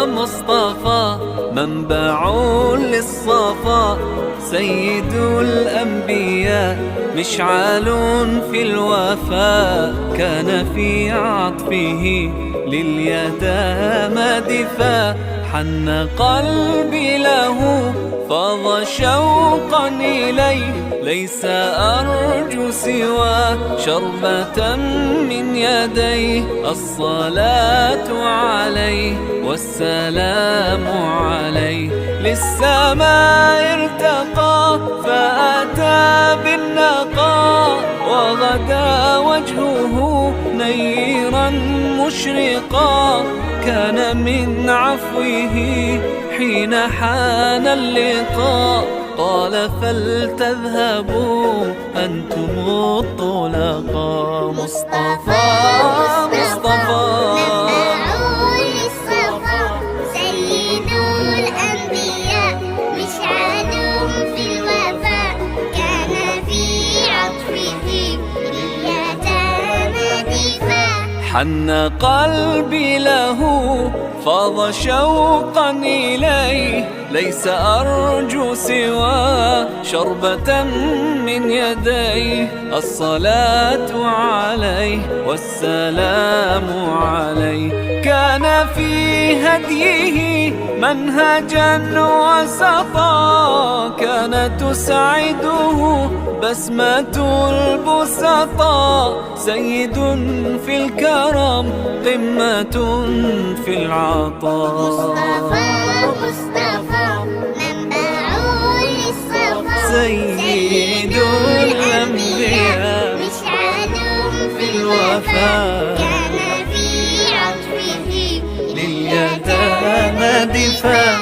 مصطفى منبع للصفا، سيد الأنبياء مشعل في الوفاء، كان في عطفه لليتامى دفا. حن قلبي له فاض شوقا إليه، ليس أرجو سوى شربة من يديه. الصلاة عليه والسلام عليه، للسماء ارتقى فأتى بالنقاء، وغدا وجهه نيرا مشرقا. كان من عفوه حين حان اللقاء، قال فلتذهبوا أنتم الطلقاء. مصطفى مصطفى سيد الأنبياء مشعل في الوفاء، كان في عطفه لليتامى دفا. حن قلبي له فاض شوقا إليه، ليس أرجو سوى شربة من يديه. الصلاة عليه والسلام عليه، كان في هديه منهجا وسطا، كانت تسعده بسمة البسطاء. سيد في الكرم قمة في العطاء. مصطفى منبع للصفا، سيد الأنبياء مشعل في الوفاء، كان في عطفه لليتامى دفا.